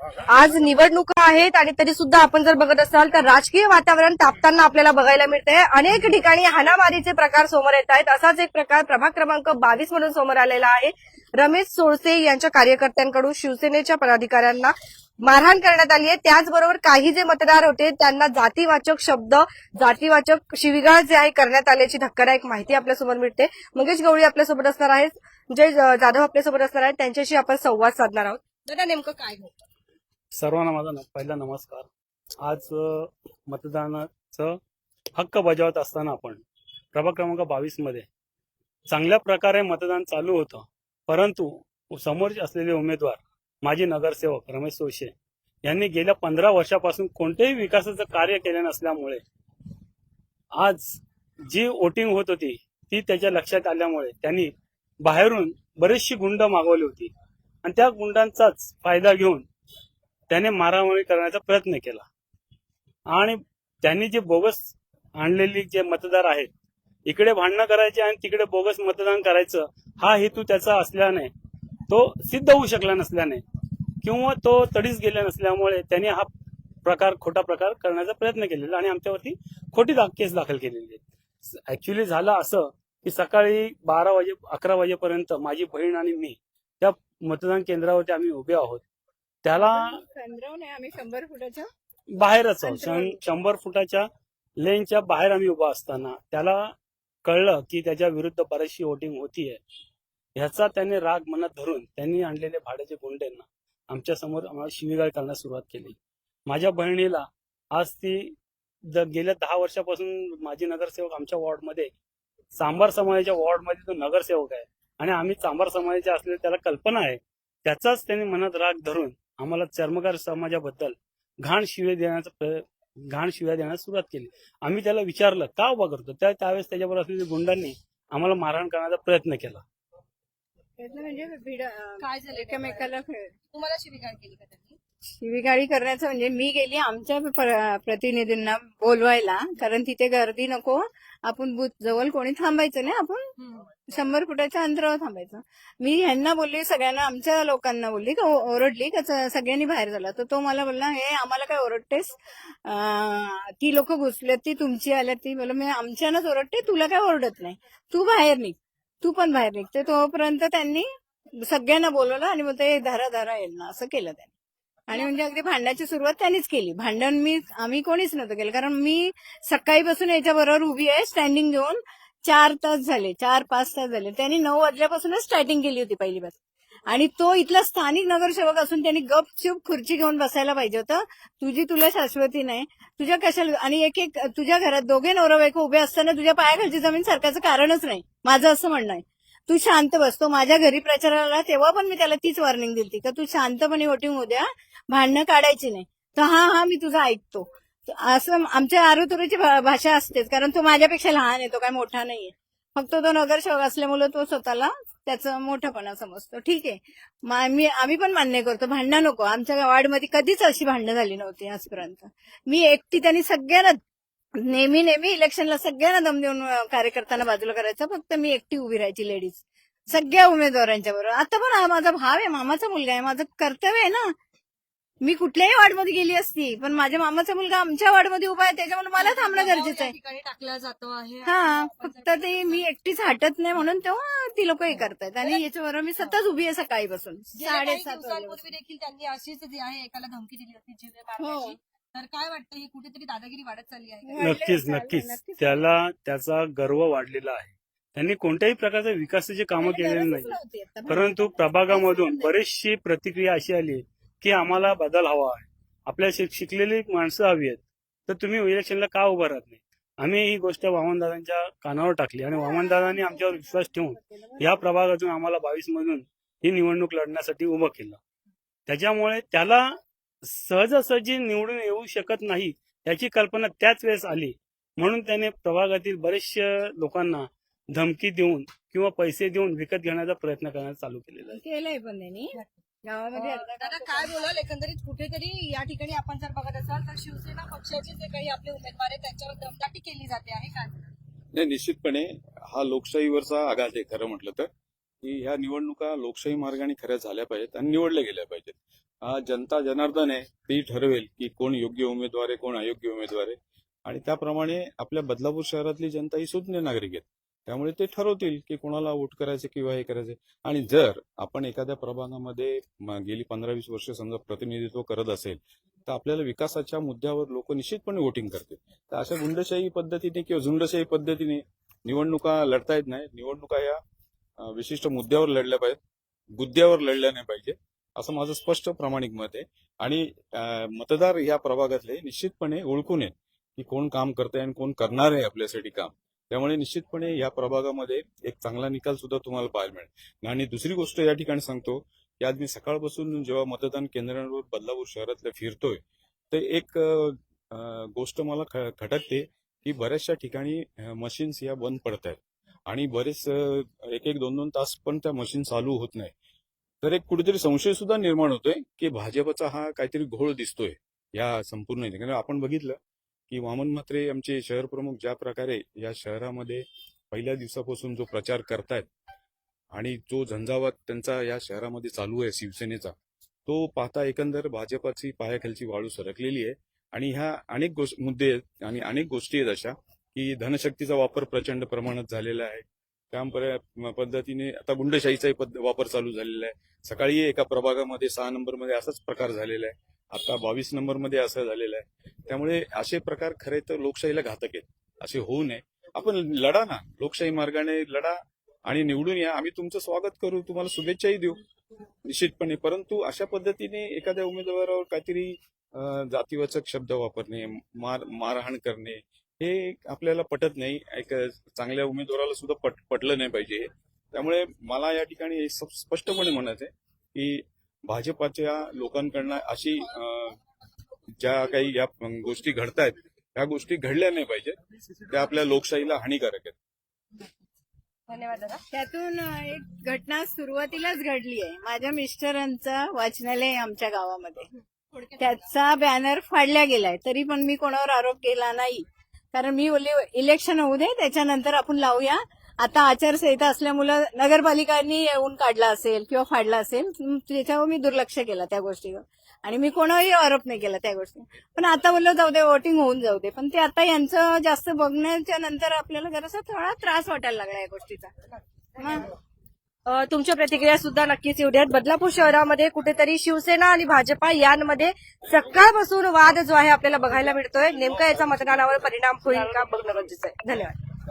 आज निवडणुका आहेत आणि तरी सुद्धा आपण जर बघत असाल तर राजकीय वातावरण तापताना आपल्याला बघायला मिळतंय. अनेक ठिकाणी हाणामारीचे प्रकार समोर येत आहेत. असाच एक प्रकार प्रभाग क्रमांक 22 मधून समोर आलेला आहे. रमेश सोळसे यांच्या कार्यकर्त्यांकडून शिवसेनेच्या पदाधिकाऱ्यांना मारहाण करण्यात आली आहे. त्याचबरोबर काही जे मतदार होते त्यांना जातीवाचक शब्द, जातीवाचक शिवीगाळ जे आहे करण्यात आल्याची धक्कादायक माहिती आपल्यासमोर मिळते. मंगेश गवळी आपल्यासोबत असणार आहेत, जय जाधव आपल्यासोबत असणार आहेत, त्यांच्याशी आपण संवाद साधणार आहोत. दादा, नेमकं काय होतं? सर्वांना माझा पहिला नमस्कार. आज मतदानाचं हक्क बजावत असताना आपण प्रभाग क्रमांक 22 मध्ये चांगल्या प्रकारे मतदान चालू होतं, परंतु समोर असलेले उमेदवार माजी नगरसेवक रमेश सोळसे यांनी गेल्या 15 वर्षापासून कोणतेही विकासाचं कार्य केले नसल्यामुळे आज जी वोटिंग होत होती ती त्याच्या लक्षात आल्यामुळे त्यांनी बाहेरून बरीचशी गुंड मागवली होती आणि त्या गुंडांचाच फायदा घेऊन त्याने मारामारी करण्याचा प्रयत्न केला. आणि त्यांनी जे बोगस आणलेली जे मतदार आहेत, इकडे भांडणं करायचे आणि तिकडे बोगस मतदान करायचं, हा हेतू त्याचा असल्याने, तो सिद्ध होऊ शकला नसल्याने किंवा तो तडीस गेला नसल्यामुळे त्यांनी हा खोटा प्रकार करण्याचा प्रयत्न केलेला आणि आमच्यावरती खोटी केस दाखल केलेली आहे. ऍक्च्युली झालं असं की सकाळी 11 वाजेपर्यंत माझी बहीण आणि मी त्या मतदान केंद्रावरती आम्ही उभे आहोत. त्याला आम्ही 100 फुटाच्या बाहेरच आहोत. 100 फुटाच्या लेनच्या बाहेर आम्ही उभा असताना त्याला कळलं की त्याच्या विरुद्ध बरीचशी वोटिंग होतीये. ह्याचा त्याने राग मनात धरून त्यांनी आणलेले भाड्याचे गुंडेंना आमच्या समोर आम्हाला शिवीगाळ करण्यास सुरुवात केली. माझ्या बहिणीला आज ती गेल्या 10 वर्षापासून माजी नगरसेवक आमच्या वॉर्डमध्ये, चांभार समाजाच्या वॉर्डमध्ये तो नगरसेवक आहे आणि आम्ही चांभार समाजाचे असलेले त्याला कल्पना आहे. त्याचाच त्यांनी मनात राग धरून आम्हाला चर्मकार समाजाबद्दल घाण शिव्या देण्यास सुरुवात केली. आम्ही त्याला विचारलं का उभा करतो, त्यावेळेस त्याच्याबरोबर असलेल्या गुंडांनी आम्हाला मारहाण करण्याचा प्रयत्न केला. म्हणजे काय झालं? एकमेकाला तुम्हाला शिवीगाळ केली का त्यांनी? शिवीगाळी करण्याचं म्हणजे मी गेली आमच्या प्रतिनिधींना बोलवायला, कारण तिथे गर्दी नको, आपण बूथ जवळ कोणी थांबायचं नाही, आपण 100 फुटाच्या अंतरावर थांबायचं. मी ह्यांना बोलली, सगळ्यांना आमच्या लोकांना बोलली का ओरडली का सगळ्यांनी बाहेर झाला. तर तो मला बोलला, हे आम्हाला काय ओरडतेस, ती लोक घुसले, ती तुमची आल्या, ती बोल मी आमच्यानंच ओरडते, तुला काय ओरडत नाही, तू बाहेर निघ, तू पण बाहेर निघते. तोपर्यंत त्यांनी सगळ्यांना बोलवलं आणि बोलते धारा येईल ना, असं केलं त्यांनी. आणि म्हणजे अगदी भांडणाची सुरुवात त्यांनीच केली. भांडण आम्ही कोणीच नव्हतं केलं, कारण मी सकाळीपासून याच्या बरोबर उभी आहे स्टँडिंग घेऊन. 4 तास झाले, 4-5 तास झाले. त्यांनी 9 वाजल्यापासूनच स्टार्टिंग केली होती पहिली बार. आणि तो इथला स्थानिक नगरसेवक असून त्यांनी गपचूप खुर्ची घेऊन बसायला पाहिजे होतं. तुला शाश्वती नाही, तुझ्या कशाला, आणि एक तुझ्या घरात दोघे नवरा बायको उभे असताना तुझ्या पायाखालची जमीन सरकारचं कारणच नाही, माझं असं म्हणणं आहे. तू शांत बस. तो माझ्या घरी प्रचाराला तेव्हा पण मी त्याला तीच वॉर्निंग दिली का तू शांतपणे वोटिंग होऊ द्या, भांडणं काढायची नाही. तर हा मी तुझं ऐकतो, असं आमच्या आरोतुरीची भाषा असतेच, कारण तो माझ्यापेक्षा लहान आहे, तो काय मोठा नाहीये. फक्त तो नगरसेवक असल्यामुळे तो स्वतःला त्याचं मोठंपणा समजतो. ठीक आहे, आम्ही पण मान्य करतो, भांडणं नको. आमच्या वार्डमध्ये कधीच अशी भांडणं झाली नव्हती आजपर्यंत. मी एकटी, त्यांनी सगळ्यांना नेहमी इलेक्शनला सगळ्यांना दम देऊन कार्यकर्त्यांना बाजूला करायचं, फक्त मी एकटी उभी राहायची लेडीज सगळ्या उमेदवारांच्या बरोबर. आता पण हा माझा भाव आहे, मामाचा मुलगा आहे, माझं कर्तव्य आहे ना. मी कुठल्याही वार्डमध्ये गेली असती, पण माझ्या मामाचा मुलगा आमच्या वार्डमध्ये उभा आहे, त्याच्यामुळे मला थांबणं गरजेचं आहे. टाकला जातो आहे. हा, फक्त ते मी एकटीच हटत नाही म्हणून तेव्हा ती लोक हे करतायत. आणि याच्याबरोबर मी सतत उभी आहे सकाळीपासून 7:30 दिवसांपूर्वी देखील त्यांनी अशीच जी आहे एकाला धमकी दिली होती जीवे मारण्याची. तर काय वाटतं, ही कुठेतरी दादागिरी वाढत चालली आहे? नक्कीच त्याला त्याचा गर्व वाढलेला आहे. त्यांनी कोणत्याही प्रकारचे विकासाची कामं केलेली नाही, परंतु प्रभागामधून बरीचशी प्रतिक्रिया अशी आली की आम्हाला बदल हवा आहे, आपल्या शिकलेली माणसं हवी आहेत, तर तुम्ही इलेक्शनला का उभं राहत नाही. आम्ही ही गोष्ट वामनदादांच्या कानावर टाकली आणि वामनदादांनी आमच्यावर विश्वास ठेवून या प्रभागातून आम्हाला 22 मधून ही निवडणूक लढण्यासाठी उभं केलं. त्याच्यामुळे त्याला सहजासहजी निवडून येऊ शकत नाही याची कल्पना त्याच वेळेस आली, म्हणून त्याने प्रभागातील बरेचशा लोकांना धमकी देऊन किंवा पैसे देऊन विकत घेण्याचा प्रयत्न करण्यास चालू केलेला आहे. केलंय पण त्यांनी गावामध्ये. दादा, काय बोलाल, एकंदरीत कुठेतरी या ठिकाणी आपण जर बघत असाल तर शिवसेना पक्षाचे जे काही आपले उमेदवार आहेत त्यांच्यावर दमदाटी केली जाते आहे का? नाही, निश्चितपणे हा लोकशाहीवरचा आघात आहे. खरं म्हटलं तर की ह्या निवडणुका लोकशाही मार्गाने खऱ्या झाल्या पाहिजेत आणि निवडल्या गेल्या पाहिजेत. जनता जनार्दन आहे ती ठरवेल की कोण योग्य उमेदवार आहे, कोण अयोग्य उमेदवार आहे. आणि त्याप्रमाणे आपल्या बदलापूर शहरातली जनता ही सुज्ञ नागरिक आहेत. त्यामुळे ते ठरवतील की कोणाला वोट करायचं किंवा हे करायचं. आणि जर आपण एखाद्या प्रभागामध्ये गेली 15-20 वर्ष समजा प्रतिनिधित्व करत असेल तर आपल्याला विकासाच्या मुद्द्यावर लोक निश्चितपणे वोटिंग करतील. तर अशा गुंडशाही पद्धतीने किंवा झुंडशाही पद्धतीने निवडणुका लढता येत नाही. निवडणुका या विशिष्ट मुद्द्यावर लढल्या पाहिजेत, मुद्द्यावर लढल्या नाही पाहिजे, असं माझं स्पष्ट प्रामाणिक मत आहे. आणि मतदार या प्रभागातले निश्चितपणे ओळखून आहेत की कोण काम करतंय आणि कोण करणार आहे आपल्यासाठी काम. त्यामुळे निश्चितपणे या प्रभागामध्ये एक चांगला निकाल सुद्धा तुम्हाला पाहायला मिळेल. आणि दुसरी गोष्ट या ठिकाणी सांगतो की आज मी सकाळपासून जेव्हा मतदान केंद्रांवर बदलापूर शहरातल्या फिरतोय तर एक गोष्ट मला खटकते की बऱ्याचशा ठिकाणी मशीन्स या बंद पडत आहेत आणि बरेच 1-2 तास पण त्या मशीन चालू होत नाही. तर एक कुठेतरी संशय सुद्धा निर्माण होतोय की भाजपचा हा काहीतरी घोळ दिसतोय या संपूर्ण कारण आपण बघितलं की वामन म्हात्रे आमचे शहर प्रमुख ज्या प्रकारे या शहरामध्ये पहिल्या दिवसापासून जो प्रचार करतायत आणि जो झंझावात त्यांचा या शहरामध्ये चालू आहे शिवसेनेचा, तो पाहता एकंदर भाजपाची पायाखालची वाळू सरकलेली आहे. आणि ह्या अनेक मुद्दे आहेत आणि अनेक गोष्टी आहेत अशा की धनशक्तीचा वापर प्रचंड प्रमाणात झालेला आहे. त्या पद्धतीने आता गुंडशाहीचाही वापर चालू झालेला आहे. सकाळी एका प्रभागामध्ये 6 नंबरमध्ये असाच प्रकार झालेला आहे, आता 22 नंबरमध्ये असं झालेलं आहे. त्यामुळे असे प्रकार खरे तर लोकशाहीला घातक आहेत, असे होऊ नये. आपण लढा ना, लोकशाही मार्गाने लढा आणि निवडून या. आम्ही तुमचं स्वागत करू, तुम्हाला शुभेच्छाही देऊ निश्चितपणे. परंतु अशा पद्धतीने एखाद्या उमेदवारावर काहीतरी जातीवाचक शब्द वापरणे, मारहाण करणे हे आपल्याला पटत नाही. एक चांगल्या उमेदवाराला सुद्धा पटलं नाही पाहिजे. त्यामुळे मला या ठिकाणी स्पष्टपणे म्हणायचं आहे की भाजपाच्या लोकांकडनं अशी ज्या काही या गोष्टी घडतायत त्या गोष्टी घडल्या नाही पाहिजेत. त्या आपल्या लोकशाहीला हानिकारक आहेत. धन्यवाद दादा. त्यातून एक घटना सुरुवातीलाच घडली आहे. माझ्या मिस्टरांचं वाचनालय आहे आमच्या गावामध्ये, त्याचा बॅनर फाडला गेलाय. तरी पण मी कोणावर आरोप केला नाही, कारण मी बोलले इलेक्शन होऊ दे त्याच्यानंतर आपण लावूया. आता आचारसंहिता असल्यामुळे नगरपालिकांनी येऊन काढला असेल किंवा फाडला असेल, त्याच्यावर मी दुर्लक्ष केलं त्या गोष्टीवर आणि मी कोणावरही आरोप नाही केला त्या गोष्टी. पण आता बोललो जाऊ दे, वोटिंग होऊन जाऊ दे. पण ते आता यांचं जास्त बघण्याच्या नंतर आपल्याला जरासा थोडा त्रास वाटायला लागला या गोष्टीचा. तुमच्या प्रतिक्रिया सुद्धा नक्कीच येऊ द्यात. बदलापूर शहरामध्ये कुठेतरी शिवसेना आणि भाजपा यांमध्ये सकाळपासून वाद जो आहे आपल्याला बघायला मिळतोय. नेमका याचा मतदानावर परिणाम होईल का बघणं गरजेचं आहे. धन्यवाद.